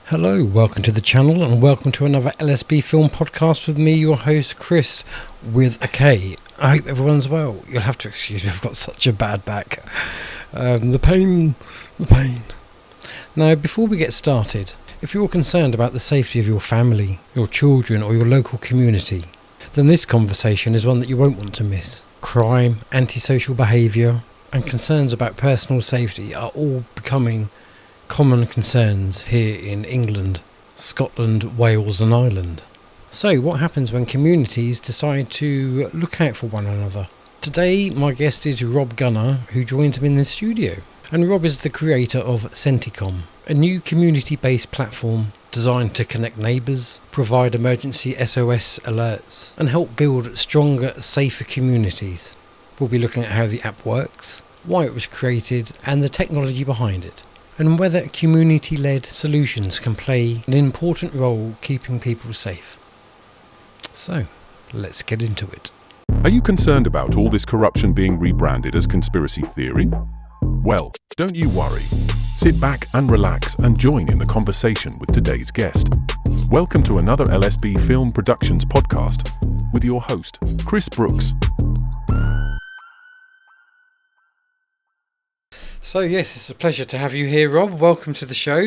Hello, welcome to the channel and welcome to another LSB film podcast with me, your host Chris with a K. I hope everyone's well. You'll have to excuse me, I've got such a bad back. The pain. Now, before we get started, if you're concerned about the safety of your family, your children or your local community, then this conversation is one that you won't want to miss. Crime, antisocial behaviour and concerns about personal safety are all becoming common concerns here in England, Scotland, Wales and Ireland. So what happens when communities decide to look out for one another? Today my guest is Gunnar, who joins me in the studio. And Rob is the creator of SentiCom, a new community-based platform designed to connect neighbours, provide emergency SOS alerts and help build stronger, safer communities. We'll be looking at how the app works, why it was created and the technology behind it, and whether community-led solutions can play an important role keeping people safe. So, let's get into it. Are you concerned about all this corruption being rebranded as conspiracy theory? Well, don't you worry. Sit back and relax and join in the conversation with today's guest. Welcome to another LSB Film Productions podcast with your host, Chris Brooks. So yes, it's a pleasure to have you here, Rob. Welcome to the show.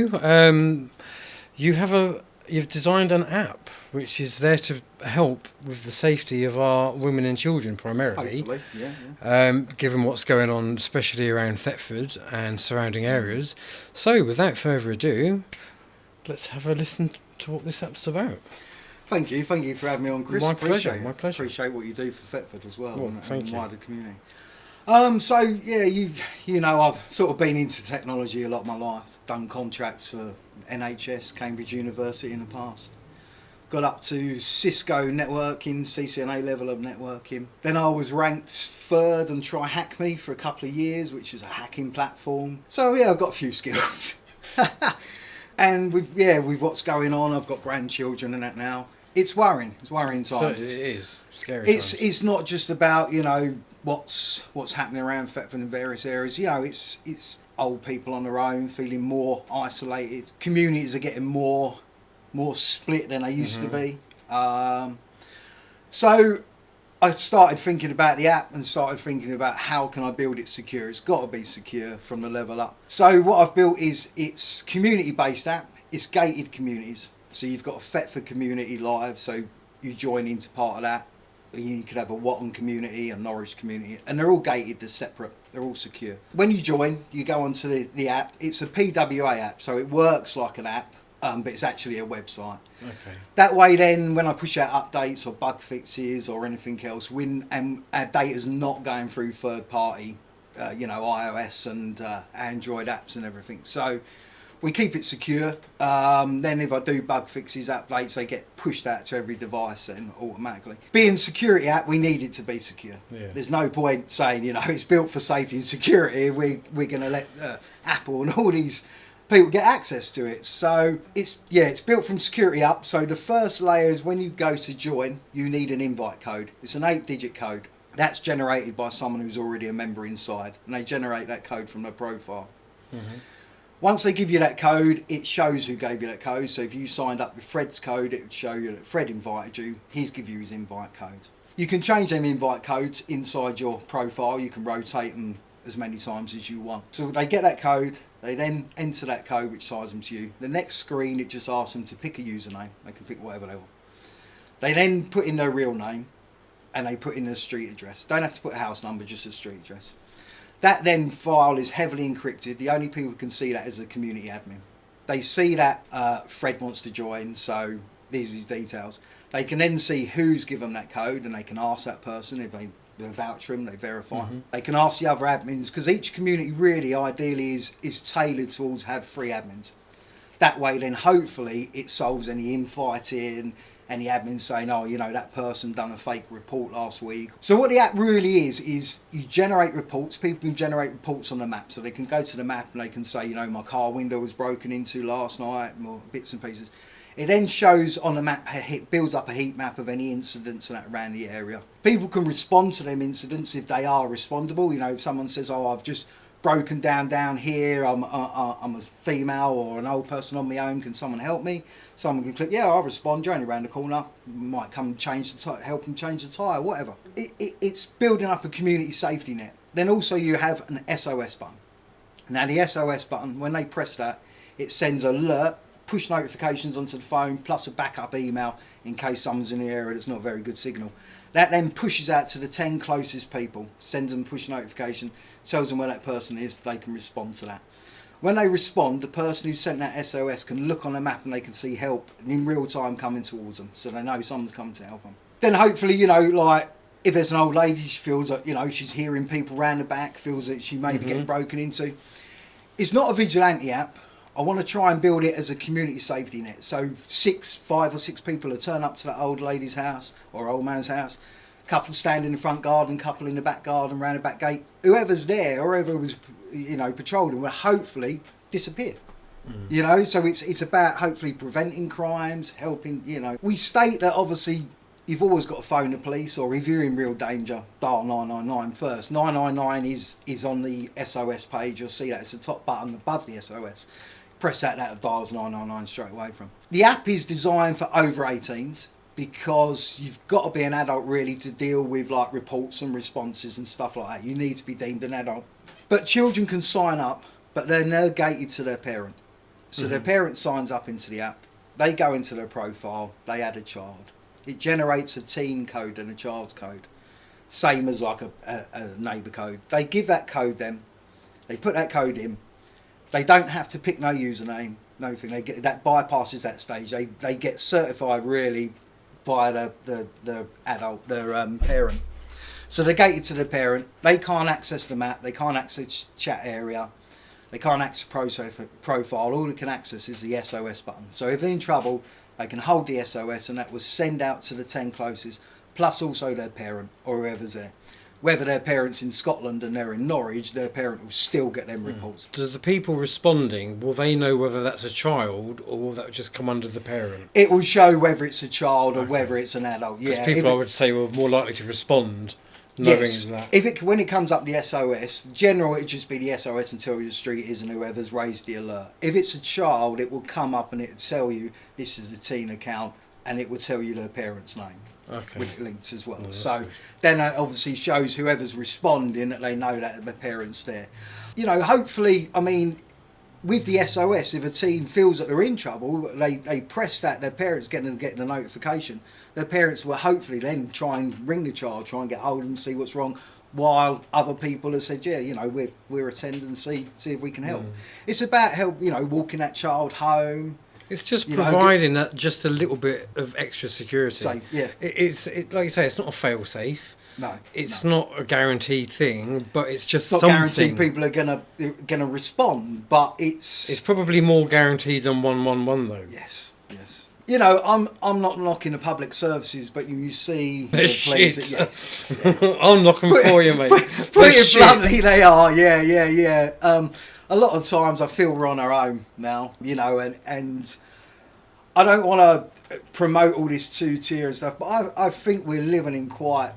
You've designed an app which is there to help with the safety of our women and children primarily. Hopefully, yeah. Given what's going on, especially around Thetford and surrounding areas. So without further ado, let's have a listen to what this app's about. Thank you for having me on, Chris. My pleasure. Appreciate what you do for Thetford as well, and thank the you. wider community. You know, I've sort of been into technology a lot of my life. Done contracts for NHS, Cambridge University in the past. Got up to Cisco networking, CCNA level of networking. Then I was ranked third on Try Hack Me for a couple of years, which is a hacking platform. So yeah, I've got a few skills. And with what's going on, I've got grandchildren and that now. It's worrying. It's worrying times. So it is scary. It's not just about, you know, what's happening around Thetford in various areas. You know, it's old people on their own, feeling more isolated. Communities are getting more split than they used to be. So I started thinking about the app and started thinking about how can I build it secure. It's got to be secure from the level up. So what I've built is it's community-based app. It's gated communities. So you've got a Thetford community live, so you join into part of that. You could have a Watton community, a Norwich community, and they're all gated, they're separate, they're all secure. When you join, you go onto the app. It's a PWA app, so it works like an app, but it's actually a website. Okay. That way then, when I push out updates or bug fixes or anything else, and our data's not going through third party, iOS and Android apps and everything. So we keep it secure. Then if I do bug fixes, updates, they get pushed out to every device then automatically. Being a security app, we need it to be secure. Yeah. There's no point saying, you know, it's built for safety and security. We're going to let Apple and all these people get access to it. So it's built from security up. So the first layer is when you go to join, you need an invite code. It's an 8-digit code. That's generated by someone who's already a member inside. And they generate that code from their profile. Mm-hmm. Once they give you that code, it shows who gave you that code. So if you signed up with Fred's code, it would show you that Fred invited you. He's give you his invite code. You can change them invite codes inside your profile. You can rotate them as many times as you want. So they get that code. They then enter that code, which ties them to you. The next screen, it just asks them to pick a username. They can pick whatever they want. They then put in their real name and they put in their street address. Don't have to put a house number, just a street address. That then file is heavily encrypted. The only people who can see that is the community admin. They see that Fred wants to join, so these are his details. They can then see who's given that code and they can ask that person if they vouch for them, they verify. Mm-hmm. They can ask the other admins, because each community really ideally is tailored towards have 3 admins. That way then hopefully it solves any infighting, any admins saying, oh, you know, that person done a fake report last week. So what the app really is you generate reports. People can generate reports on the map. So they can go to the map and they can say, you know, my car window was broken into last night, more bits and pieces. It then shows on the map, it builds up a heat map of any incidents and that around the area. People can respond to them incidents if they are respondable. You know, if someone says, oh, I've just broken down here. I'm a female or an old person on my own. Can someone help me? Someone can click, yeah, I'll respond. You're only around the corner. Might come change the tyre, help them change the tyre, whatever. It's building up a community safety net. Then also you have an SOS button. Now the SOS button, when they press that, it sends alert, push notifications onto the phone, plus a backup email in case someone's in the area that's not a very good signal. That then pushes out to the 10 closest people, sends them push notification, tells them where that person is, they can respond to that. When they respond, the person who sent that SOS can look on the map and they can see help in real time coming towards them, so they know someone's coming to help them. Then hopefully, you know, like, if there's an old lady, she feels that, you know, she's hearing people round the back, feels that she may be getting broken into. It's not a vigilante app. I want to try and build it as a community safety net. So 5 or 6 people will turn up to that old lady's house or old man's house. Couple stand in the front garden, couple in the back garden, round the back gate. Whoever's there or whoever was, you know, patrolling will hopefully disappear. You know, so it's about hopefully preventing crimes, helping, you know. We state that obviously you've always got to phone the police, or if you're in real danger, dial 999 first. 999 is on the SOS page. You'll see that it's the top button above the SOS. Press that dials 999 straight away from. The app is designed for over 18s because you've got to be an adult really to deal with like reports and responses and stuff like that. You need to be deemed an adult. But children can sign up, but they're gated to their parent. So their parent signs up into the app. They go into their profile. They add a child. It generates a teen code and a child's code, same as like a neighbour code. They give that code them, they put that code in. They don't have to pick no username, nothing. They get that bypasses that stage. They get certified really by the adult, their parent. So they're gated to the parent. They can't access the map. They can't access chat area. They can't access profile. All they can access is the SOS button. So if they're in trouble, they can hold the SOS and that will send out to the 10 closest, plus also their parent or whoever's there. Whether their parent's in Scotland and they're in Norwich, their parent will still get them reports. Do the people responding, will they know whether that's a child or will that just come under the parent? It will show whether it's a child or whether it's an adult. Yeah, because people I would say were more likely to respond knowing that. When it comes up the SOS, general it'd just be the SOS and tell you the street is and whoever's raised the alert. If it's a child, it will come up and it will tell you this is a teen account and it will tell you their parent's name. Okay. With links as well. No, so good. then that obviously shows whoever's responding that they know that the parent's there. You know, hopefully, I mean, with the SOS, if a teen feels that they're in trouble, they press that, their parents getting the notification. Their parents will hopefully then try and ring the child, try and get hold of them, see what's wrong, while other people have said, yeah, you know, we're attending, see if we can help. It's about help, you know, walking that child home. It's just providing that just a little bit of extra security. Safe, yeah. It's like you say, it's not a fail safe. No, it's not a guaranteed thing, but it's just not something. Guaranteed people are gonna respond, but it's probably more guaranteed than 111 though. Yes. You know, I'm not knocking the public services, but you see they're shit. Yes. I'm knocking for you, mate. Put it bluntly, they are. Yeah. A lot of times I feel we're on our own now, you know, and I don't want to promote all this two-tier and stuff, but I think we're living in quite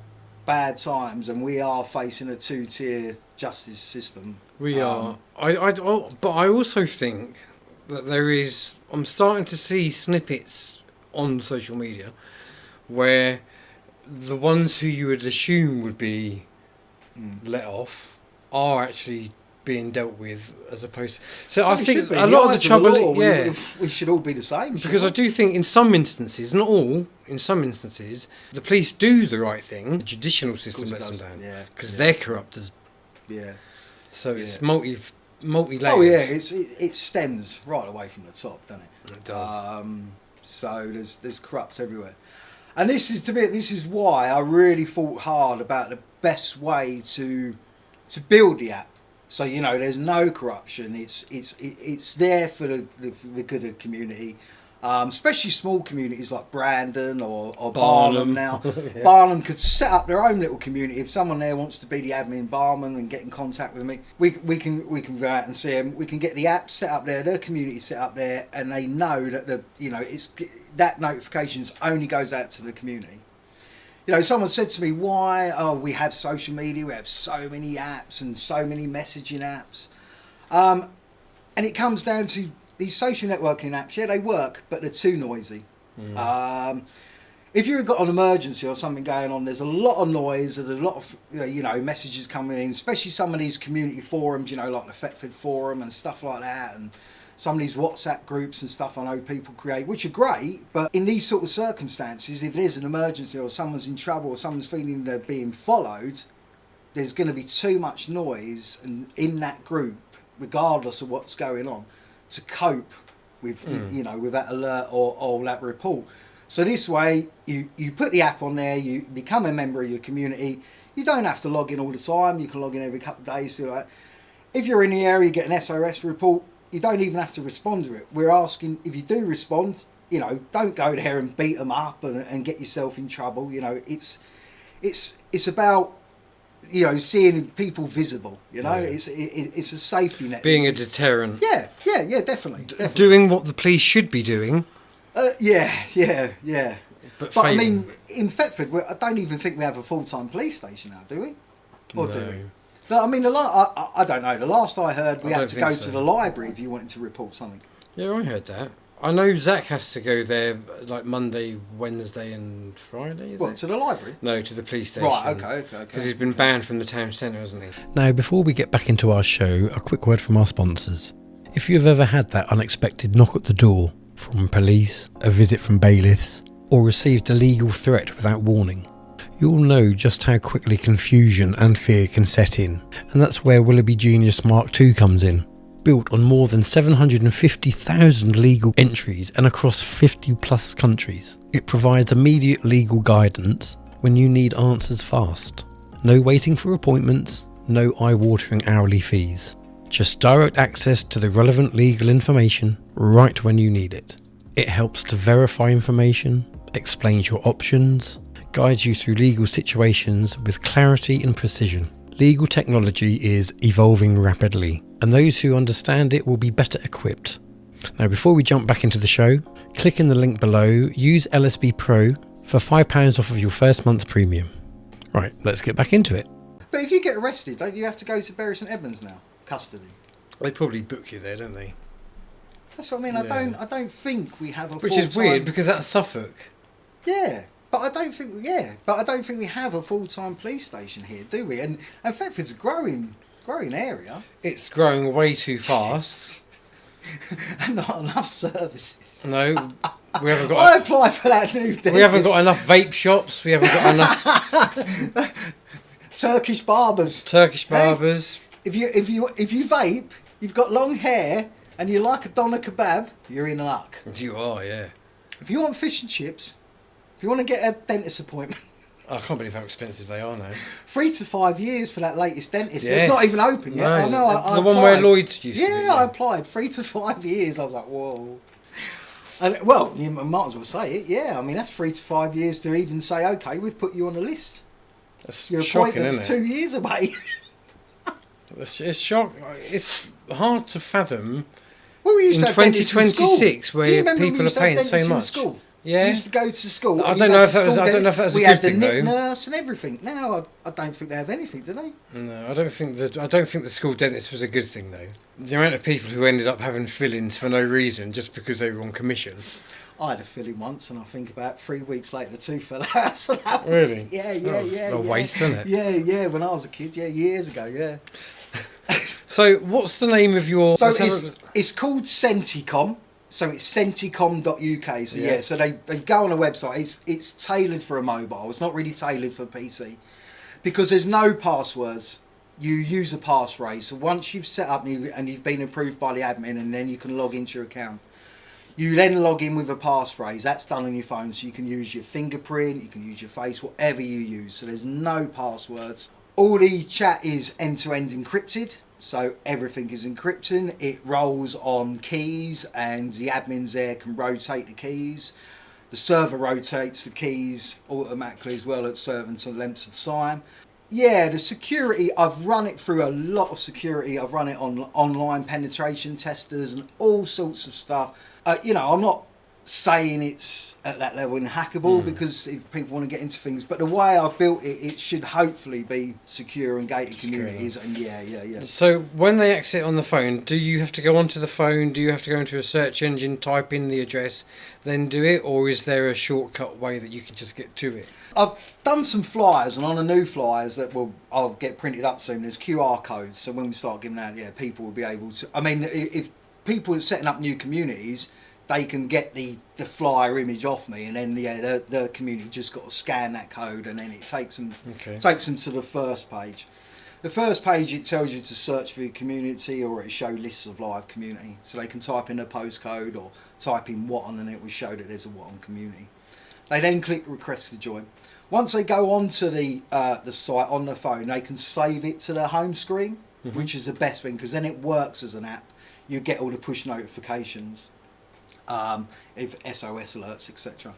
bad times and we are facing a two-tier justice system. We are. But I also think that I'm starting to see snippets on social media where the ones who you would assume would be let off are actually being dealt with as opposed to... So I think a lot of the trouble... We should all be the same. Because I do think in some instances, not all, in some instances, the police do the right thing. The judicial system lets them down. Because they're corrupt as... Yeah. So it's multi-layered. Oh yeah, it stems right away from the top, doesn't it? It does. So there's corrupt everywhere. And this is why I really thought hard about the best way to build the app. So, you know, there's no corruption. It's there for the good of the community, especially small communities like Brandon or Barnum now. Yeah. Barnum could set up their own little community. If someone there wants to be the admin barman and get in contact with me, we can go out and see them. We can get the app set up there, their community set up there, and they know that that notifications only goes out to the community. You know, someone said to me, why, we have social media, we have so many apps and so many messaging apps. And it comes down to these social networking apps, yeah, they work, but they're too noisy. If you've got an emergency or something going on, there's a lot of noise, there's a lot of, messages coming in, especially some of these community forums, like the Thetford forum and stuff like that, and some of these WhatsApp groups and stuff I know people create, which are great, but in these sort of circumstances, if there's an emergency or someone's in trouble or someone's feeling they're being followed, there's going to be too much noise in that group, regardless of what's going on, to cope with, with that alert or that report. So this way, you put the app on there, you become a member of your community. You don't have to log in all the time. You can log in every couple of days. Like, if you're in the area, you get an SOS report. You don't even have to respond to it. We're asking, if you do respond, don't go there and beat them up and get yourself in trouble. It's about, seeing people visible. It's a safety net. Being a deterrent. Yeah, definitely. Doing what the police should be doing. Yeah. But I failing. mean, in Thetford, I don't even think we have a full-time police station now, do we? Or do we? No, I mean, I don't know. The last I heard, we had to go to the library if you wanted to report something. Yeah, I heard that. I know Zach has to go there like Monday, Wednesday and Friday, To the library? No, to the police station. Right, okay. Because he's been banned from the town centre, hasn't he? Now, before we get back into our show, a quick word from our sponsors. If you've ever had that unexpected knock at the door from police, a visit from bailiffs, or received a legal threat without warning, you'll know just how quickly confusion and fear can set in, and that's where Willoughby Genius Mark II comes in. Built on more than 750,000 legal entries and across 50 plus countries, it provides immediate legal guidance when you need answers fast. No waiting for appointments, no eye-watering hourly fees. Just direct access to the relevant legal information right when you need it. It helps to verify information, explains your options, guides you through legal situations with clarity and precision. Legal technology is evolving rapidly, and those who understand it will be better equipped. Now, before we jump back into the show, click in the link below, use LSB Pro for £5 off of your first month's premium. Right, let's get back into it. But if you get arrested, don't you have to go to Bury St Edmunds now? Custody. They probably book you there, don't they? That's what I mean. Yeah. I don't think we have a Which is weird because that's Suffolk. Yeah. But I don't think we have a full-time police station here, do we? And Thetford's a growing area. It's growing way too fast. And not enough services. No, we haven't got. I applied for that new dentist. We haven't got enough vape shops. We haven't got enough Turkish barbers. Hey, if you vape, you've got long hair, and you like a doner kebab, you're in luck. You are, yeah. If you want fish and chips. If you want to get a dentist appointment, I can't believe how expensive they are now. 3 to 5 years for that latest dentist. Yes. It's not even open yet. No, I know. I the one applied. where Lloyd's used to be. Yeah, I applied 3 to 5 years. I was like, whoa. And well, you might as well say it. Yeah, I mean that's 3 to 5 years to even say, okay, we've put you on the list. That's your shocking, appointment's isn't it? 2 years away. It's shocking. It's hard to fathom. Well, we used in to have dentists 2026 in school. where people are paying so much. School? Yeah. We used to go to school. I don't know if that was a good thing, though. We had the nurse and everything. Now I don't think they have anything, do they? No, I don't think the school dentist was a good thing, though. The amount of people who ended up having fill-ins for no reason just because they were on commission. I had a fill-in once, and I think about 3 weeks later the tooth fell out. So that was, Really? Yeah. That was a waste, wasn't it? Yeah. When I was a kid, years ago, yeah. So, what's the name of your? So it's called SentiCom. So it's Centicom.uk. So so they go on a website. It's tailored for a mobile. It's not really tailored for PC because there's no passwords. You use a passphrase. So once you've set up and you've been approved by the admin, and then you can log into your account. You then log in with a passphrase. That's done on your phone, so you can use your fingerprint, you can use your face, whatever you use. So there's no passwords. All the chat is end-to-end encrypted. So everything is encrypting. It rolls on keys, and the admins there can rotate the keys. The server rotates the keys automatically as well at certain lengths of time. Yeah, the security, I've run it through a lot of security. I've run it on online penetration testers and all sorts of stuff. I'm saying it's at that level and hackable, because if people want to get into things, but the way I've built it, it should hopefully be secure and gated communities. And yeah. So when they exit on the phone, do you have to go onto the phone? Do you have to go into a search engine, type in the address, then do it? Or is there a shortcut way that you can just get to it? I've done some flyers, and on the new flyers that I'll get printed up soon, there's QR codes. So when we start giving out, people will be able to. I mean, if people are setting up new communities, they can get the flyer image off me, and then the community just got to scan that code, and then it takes them to the first page. The first page, it tells you to search for your community, or it show lists of live community, so they can type in a postcode or type in Watton, and it will show that there's a Watton community. They then click request to join. Once they go onto the site on the phone, they can save it to their home screen, which is the best thing, because then it works as an app. You get all the push notifications, if SOS alerts, etc.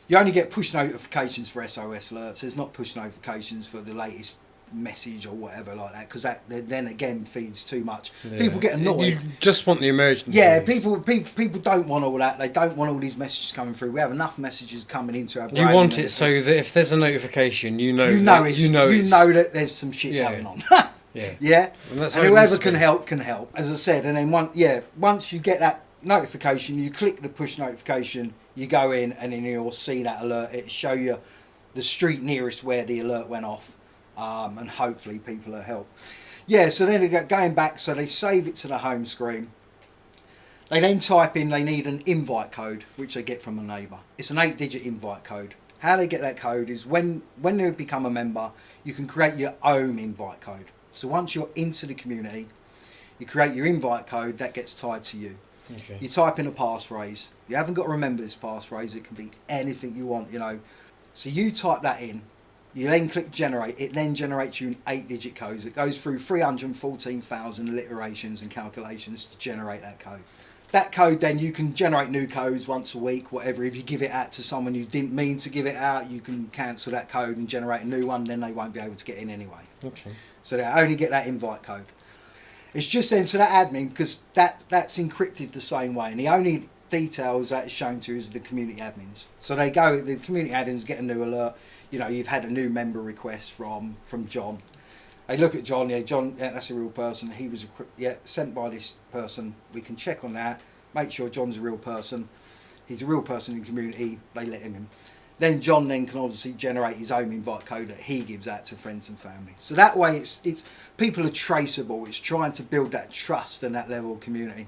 You only get push notifications for SOS alerts. There's not push notifications for the latest message or whatever like that, because that then again feeds too much. People get annoyed. You just want the emergency. Yeah, people don't want all that. They don't want all these messages coming through. We have enough messages coming into our brain. You want it so that if there's a notification, you know that there's some shit going on. Yeah. And whoever can help. As I said, and then once you get that notification, you click the push notification, you go in, and then you'll see that alert. It'll show you the street nearest where the alert went off, and hopefully people will help. So then going back, so they save it to the home screen. They then type in, they need an invite code, which they get from a neighbour. It's an 8-digit invite code. How they get that code is when they become a member, you can create your own invite code. So once you're into the community, you create your invite code, that gets tied to you. You type in a passphrase. You haven't got to remember this passphrase. It can be anything you want, So you type that in. You then click generate. It then generates you an 8-digit code. It goes through 314,000 alliterations and calculations to generate that code. That code, then you can generate new codes once a week, whatever. If you give it out to someone you didn't mean to give it out, you can cancel that code and generate a new one. Then they won't be able to get in anyway. So they only get that invite code. It's just then to that admin, because that's encrypted the same way, and the only details that is shown to is the community admins. So the community admins get a new alert. You've had a new member request from John. They look at John. John, that's a real person. He was sent by this person. We can check on that. Make sure John's a real person. He's a real person in the community. They let him in. Then John can obviously generate his own invite code that he gives out to friends and family. So that way, it's people are traceable. It's trying to build that trust and that level of community.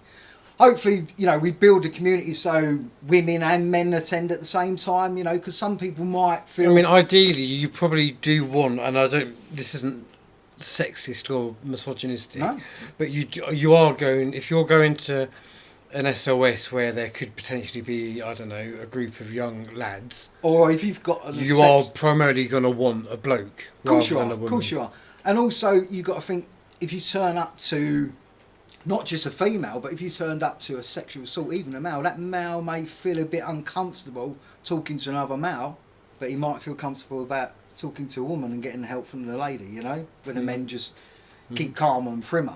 Hopefully, we build a community so women and men attend at the same time. Because some people might feel. I mean, ideally, you probably do want, and this isn't sexist or misogynistic, but you are going, if you're going to an SOS where there could potentially be, I don't know, a group of young lads, or if you've got you are primarily going to want a bloke rather than a woman. Of course you are. And also you've got to think, if you turn up to not just a female, but if you turned up to a sexual assault, even a male, that male may feel a bit uncomfortable talking to another male, but he might feel comfortable about talking to a woman and getting help from the lady, but the men just keep calm and primer.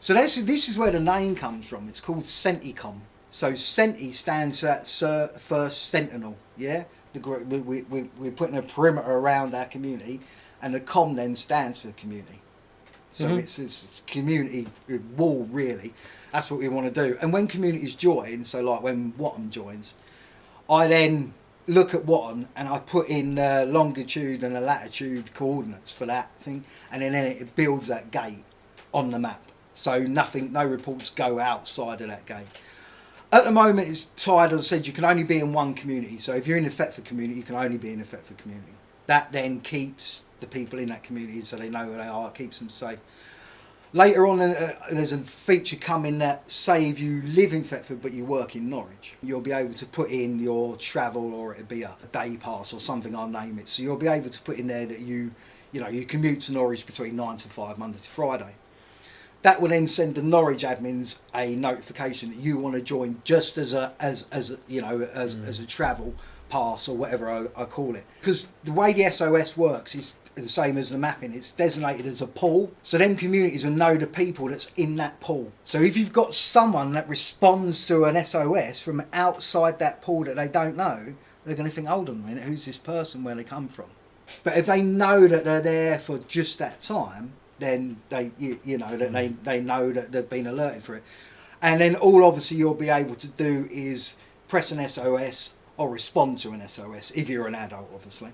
So this is where the name comes from. It's called SentiCom. So Senti stands for that first sentinel, we're putting a perimeter around our community, and the com then stands for community. So it's community wall, really. That's what we want to do. And when communities join, so like when Watton joins, I then look at Watton and I put in the longitude and the latitude coordinates for that thing, and then it builds that gate on the map. So no reports go outside of that gate. At the moment, it's tied, as I said, you can only be in one community. So if you're in the Thetford community, you can only be in the Thetford community. That then keeps the people in that community so they know where they are, keeps them safe. Later on, there's a feature coming that, say if you live in Thetford but you work in Norwich, you'll be able to put in your travel, or it'll be a day pass or something, I'll name it. So you'll be able to put in there that you commute to Norwich between 9 to 5, Monday to Friday. That will then send the Norwich admins a notification that you want to join just as a travel, pass or whatever I call it. Because the way the SOS works is the same as the mapping. It's designated as a pool, so them communities will know the people that's in that pool. So if you've got someone that responds to an SOS from outside that pool that they don't know, they're going to think, hold on a minute, who's this person, where they come from? But if they know that they're there for just that time, then they they know that they've been alerted for it. And then all obviously you'll be able to do is press an SOS or respond to an SOS if you're an adult, obviously.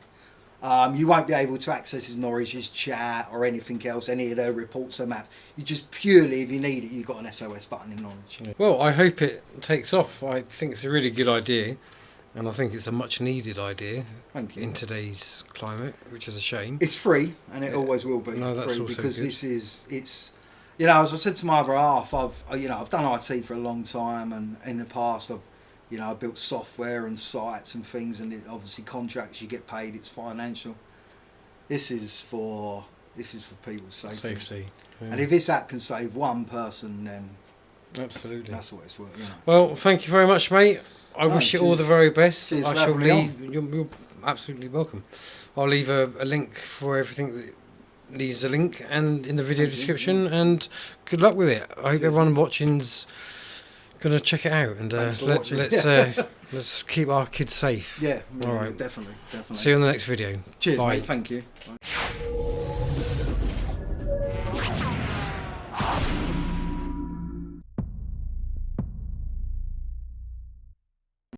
You won't be able to access his Norwich's chat or anything else, any of their reports or maps. You just purely, if you need it, you've got an SOS button in Norwich. Well, I hope it takes off. I think it's a really good idea, and I think it's a much needed idea. Thank you. In today's climate, which is a shame. It's free, and it always will be that's free, because good. it's as I said to my other half, I've done IT for a long time, and in the past I've built software and sites and things, and obviously contracts, you get paid, it's financial. This is for people's safety. Yeah. And if this app can save one person, then absolutely, that's what it's worth. Well, thank you very much, mate. I wish you all the very best. Cheers I for shall having me leave. You're absolutely welcome. I'll leave a link for everything that needs a link, and in the video description. And good luck with it. I hope everyone watching's gonna check it out, and let's keep our kids safe. Yeah, all right, definitely. See you on the next video. Cheers, Bye. mate. Thank you. Bye.